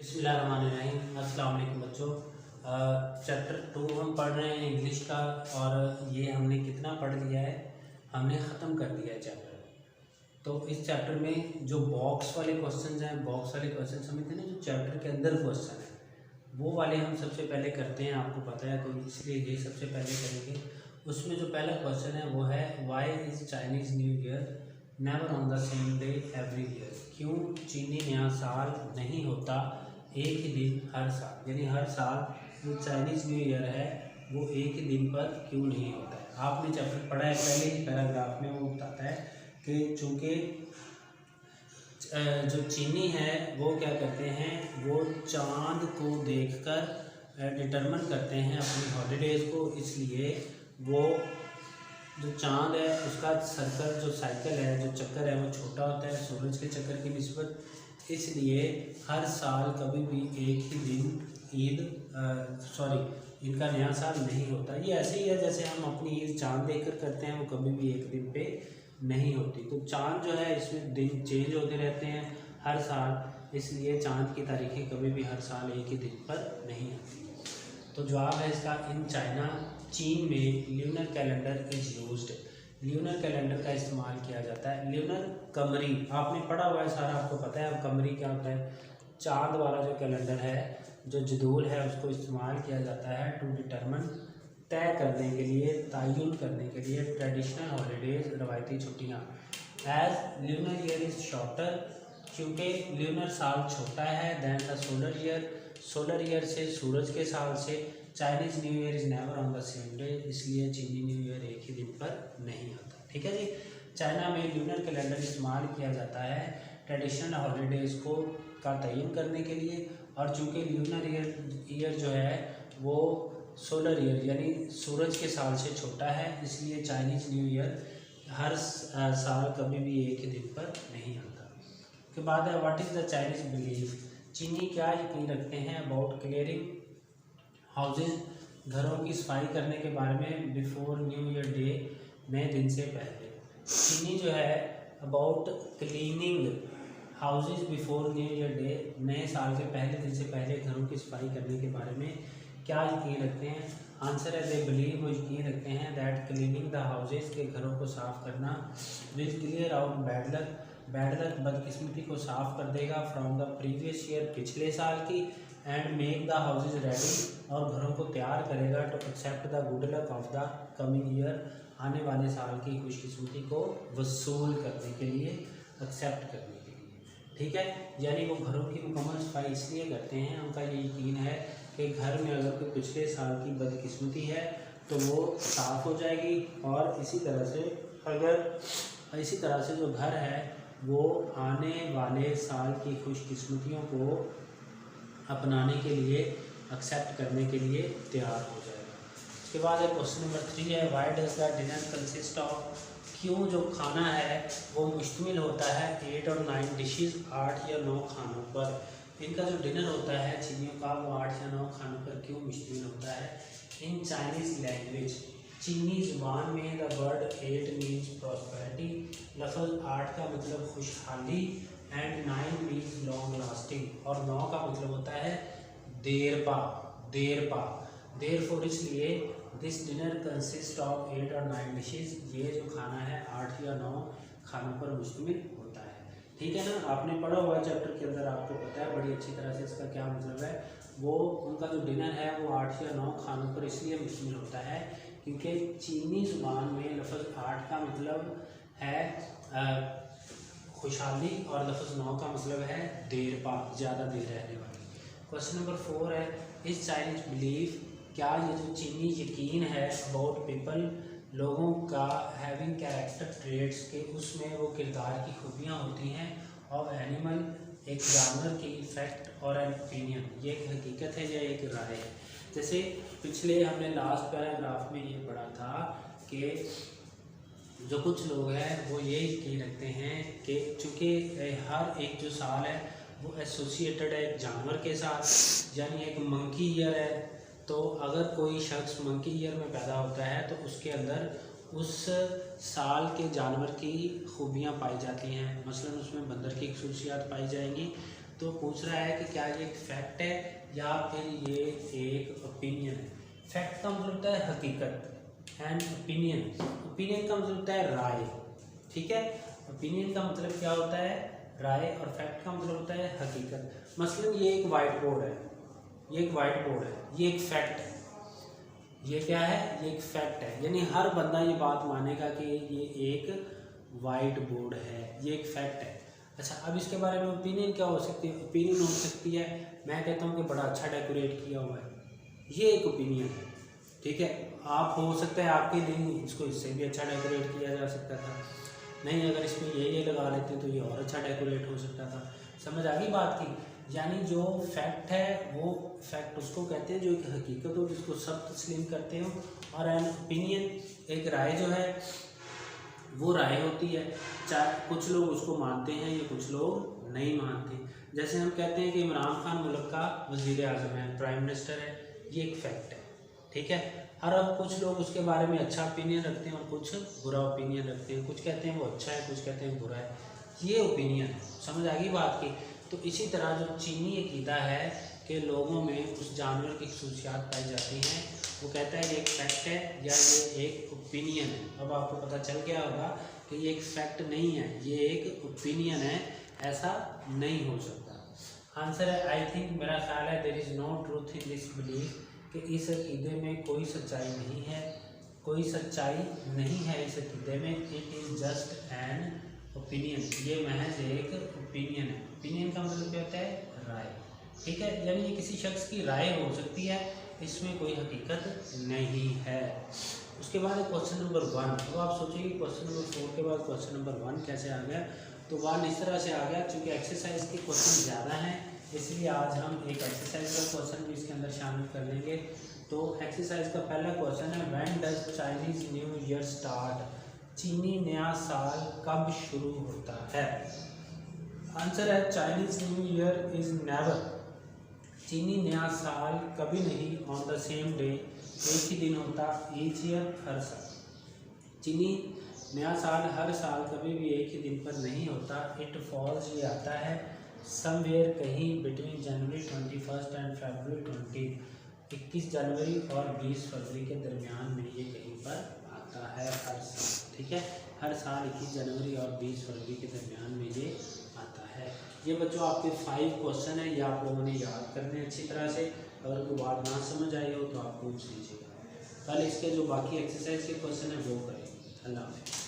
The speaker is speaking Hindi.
बिस्मिल्लाहिर्रहमानिर्रहीम। अस्सलाम वालेकुम बच्चों। चैप्टर 2 हम पढ़ रहे हैं इंग्लिश का, और ये हमने कितना पढ़ लिया है, हमने ख़त्म कर दिया है चैप्टर। तो इस चैप्टर में जो बॉक्स वाले क्वेश्चंस हैं, बॉक्स वाले क्वेश्चंस समझते हैं ना, जो चैप्टर के अंदर क्वेश्चन है वो वाले हम सबसे पहले करते हैं। आपको पता है तो इसलिए ये सबसे पहले करेंगे। उसमें जो पहला क्वेश्चन है वो है why is Chinese new year never on the same day every year. क्यों चीनी नया साल नहीं होता एक ही दिन हर साल, यानी हर साल जो चाइनीज़ न्यू ईयर है वो एक ही दिन पर क्यों नहीं होता है। आपने चैप्टर पढ़ा है, पहले ही पैराग्राफ में वो बताता है कि चूँकि जो चीनी है वो क्या करते हैं, वो चांद को देखकर डिटरमिन करते हैं अपनी हॉलीडेज़ को, इसलिए वो जो चांद है उसका सर्कल, जो साइकिल है, जो चक्कर है वो छोटा होता है सूरज के चक्कर की निस्बत, इसलिए हर साल कभी भी एक ही दिन इनका नया साल नहीं होता। ये ऐसे ही है जैसे हम अपनी ईद चांद देखकर करते हैं, वो कभी भी एक दिन पे नहीं होती। तो चांद जो है इसमें दिन चेंज होते रहते हैं हर साल, इसलिए चांद की तारीखें कभी भी हर साल एक ही दिन पर नहीं होती। तो जवाब है इसका इन चाइना, चीन में lunar calendar is used. Lunar calendar का इस्तेमाल किया जाता है। ल्यूनर कमरी आपने पढ़ा हुआ है सारा, आपको पता है अब कमरी क्या होता है। चांद वाला जो कैलेंडर है, जो जदूल है, उसको इस्तेमाल किया जाता है टू डिटरमिन, तय करने के लिए, तयन करने के लिए ट्रेडिशनल हॉलीडेज, रवायती छुट्टियाँ। As lunar year is shorter, क्योंकि ल्यूनर साल छोटा है than the solar year, solar year से, सूरज के साल से। Chinese new year is never on the same day, इसलिए चीनी न्यू ईयर एक ही दिन पर नहीं होता। ठीक है जी। चाइना में ल्यूनर कैलेंडर इस्तेमाल किया जाता है ट्रेडिशनल हॉलीडेज़ को का तयन करने के लिए, और चूँकि ल्यूनर ईयर जो है वो सोलर ईयर यानी सूरज के साल से छोटा है, इसलिए चाइनीज़ न्यू ईयर हर साल कभी भी एक ही दिन पर नहीं आता। उसके बाद है what is the Chinese belief, चीनी क्या यकीन रखते हैं अबाउट क्लियरिंग हाउसेज, घरों की सफाई करने के बारे में, बिफोर न्यू ईयर डे, नए दिन से पहले। चीनी जो है about cleaning houses before new year day, नए साल के पहले दिन से पहले घरों की सफाई करने के बारे में क्या यकीन रखते हैं। आंसर है दे बिलीव, वो यकीन रखते हैं दैट क्लीनिंग द हाउसेज, के घरों को साफ़ करना, will clear out bad luck, bad luck बदकिस्मती को साफ़ कर देगा, फ्रॉम द प्रीवियस ईयर, पिछले साल की, and make the houses ready, और घरों को तैयार करेगा to accept the good luck of the coming year, आने वाले साल की खुशकिस्मती को वसूल करने के लिए, एक्सेप्ट करने के लिए। ठीक है, यानी वो घरों की मुकम्मल सफाई इसलिए करते हैं, उनका ये यकीन है कि घर में अगर कोई पिछले साल की बदकिस्मती है तो वो साफ़ हो जाएगी, और इसी तरह से जो घर है वो आने वाले साल की खुशकिस्मतियों को अपनाने के लिए, एक्सेप्ट करने के लिए तैयार हो जाएगा। उसके बाद है क्वेश्चन नंबर 3 है why does the dinner consist of, क्यों जो खाना है वो मुश्तमिल होता है 8 और 9 डिशेस, 8 या 9 खानों पर। इनका जो डिनर होता है चीनियों का वो 8 या 9 खानों पर क्यों मुश्तमिल होता है। इन चाइनीज़ लैंग्वेज, चीनी ज़ुबान में द वर्ड 8 मीन्स प्रॉस्पेरिटी, लफ्ज़ 8 का मतलब खुशहाली, एंड 9 मीन्स लॉन्ग लास्टिंग, और 9 का मतलब होता है देरपा। देयरफॉर इसलिए दिस डिनर कंसिस्ट ऑफ 8 और 9 डिशेस, ये जो खाना है 8 या 9 खानों पर मुश्तमिल होता है। ठीक है ना, आपने पढ़ा हुआ चैप्टर के अंदर, आपको पता है बड़ी अच्छी तरह से इसका क्या मतलब है। वो उनका जो डिनर है वो 8 या 9 खानों पर इसलिए मुश्तमिल होता है क्योंकि चीनी ज़ुबान में लफ्ज़ 8 का मतलब है खुशहाली, और लफ्ज़ 9 का मतलब है देर पा, ज़्यादा देर रहने वाली। क्वेश्चन नंबर 4 है इस चाइनीज बिलीफ, क्या ये जो चीनी यकीन है अबाउट पीपल, लोगों का, हैविंग कैरेक्टर ट्रेड्स के, उसमें वो किरदार की खूबियाँ होती हैं, और एनिमल एक जानवर की, फैक्ट और एन ओपिनियन, ये एक हकीकत है या एक राय है। जैसे पिछले हमने लास्ट पैराग्राफ में ये पढ़ा था कि जो कुछ लोग हैं वो ये यकीन रखते हैं कि चूँकि हर एक जो साल है वो एसोसिएटेड है एक जानवर के साथ, यानी एक मंकी ईयर है, तो अगर कोई शख्स मंकी ईयर में पैदा होता है तो उसके अंदर उस साल के जानवर की खूबियाँ पाई जाती हैं। मसलन उसमें बंदर की खसूसियात पाई जाएंगी, तो पूछ रहा है कि क्या ये एक फैक्ट है या फिर ये एक ओपिनियन है। फैक्ट का मतलब होता है हकीकत एंड ओपिनियन का मतलब होता है राय। ठीक है, ओपिनियन का मतलब क्या होता है, राय, और फैक्ट का मतलब होता है हकीकत। मसलन ये एक वाइट बोर्ड है, ये एक वाइट बोर्ड है, ये एक फैक्ट है। ये क्या है, ये एक फैक्ट है, यानी हर बंदा ये बात मानेगा कि ये एक वाइट बोर्ड है, ये एक फैक्ट है। अच्छा, अब इसके बारे में ओपिनियन क्या हो सकती है, ओपिनियन हो सकती है मैं कहता हूँ कि बड़ा अच्छा डेकोरेट किया हुआ है, ये एक ओपिनियन है। ठीक है, आप हो सकता है आपके लिए इसको इससे भी अच्छा डेकोरेट किया जा सकता था, नहीं अगर इसमें ये लगा लेते तो ये और अच्छा डेकोरेट हो सकता था। समझ आ गई बात की। यानी जो फैक्ट है वो फैक्ट उसको कहते हैं जो एक हकीकत हो जिसको सब तस्लीम करते हो, और एन ओपिनियन एक राय जो है वो राय होती है, चाहे कुछ लोग उसको मानते हैं या कुछ लोग नहीं मानते। जैसे हम कहते हैं कि इमरान खान मुल्क का वज़ीर आज़म है, प्राइम मिनिस्टर है, ये एक फैक्ट है। ठीक है, और अब कुछ लोग उसके बारे में अच्छा ओपिनियन रखते हैं और कुछ बुरा ओपिनियन रखते हैं, कुछ कहते हैं वो अच्छा है, कुछ कहते हैं बुरा है, ये ओपिनियन है। समझ आ गई बात की। तो इसी तरह जो चीनी अकीदा है कि लोगों में उस जानवर की खसूसियात पाई जाती हैं, वो कहता है ये एक फैक्ट है या ये एक ओपिनियन है। अब आपको पता चल गया होगा कि ये एक फैक्ट नहीं है, ये एक ओपिनियन है, ऐसा नहीं हो सकता। आंसर है आई थिंक, मेरा ख्याल है, there is no truth in this belief, कि इस अकीदे में कोई सच्चाई नहीं है, कोई सच्चाई नहीं है इस अकीदे में। It is just an opinion, ये महज एक ओपिनियन है। ओपिनियन का मतलब क्या होता है, राय। ठीक है, यानी ये किसी शख्स की राय हो सकती है, इसमें कोई हकीकत नहीं है। उसके बाद क्वेश्चन नंबर 1। तो आप सोचिए क्वेश्चन नंबर 4 के बाद क्वेश्चन नंबर 1 कैसे आ गया। तो 1 इस तरह से आ गया, चूँकि एक्सरसाइज के क्वेश्चन ज़्यादा हैं इसलिए आज हम एक एक्सरसाइज का क्वेश्चन भी इसके अंदर शामिल कर लेंगे। तो एक्सरसाइज का पहला क्वेश्चन है, when does Chinese new year start, चीनी नया साल कब शुरू होता है। आंसर है Chinese new year is never, चीनी नया साल कभी नहीं, ऑन द सेम डे, एक ही दिन होता, ईच ईयर हर साल। चीनी नया साल हर साल कभी भी एक ही दिन पर नहीं होता। इट फॉल्स, ये आता है समवेयर कहीं बिटवीन जनवरी 21 एंड फरवरी 20, 21 जनवरी और 20 फरवरी के दरमियान में ये कहीं पर आता है हर साल। ठीक है, हर साल 21 जनवरी और 20 फरवरी के दरमियान में ये आता है। ये बच्चों आपके 5 क्वेश्चन हैं, ये आप लोगों ने याद करने हैं अच्छी तरह से। अगर कोई बात ना समझ आई हो तो आप पूछ लीजिएगा, कल इसके जो बाकी एक्सरसाइज के क्वेश्चन हैं वो करेंगे। अल्लाह हाफ़िज़।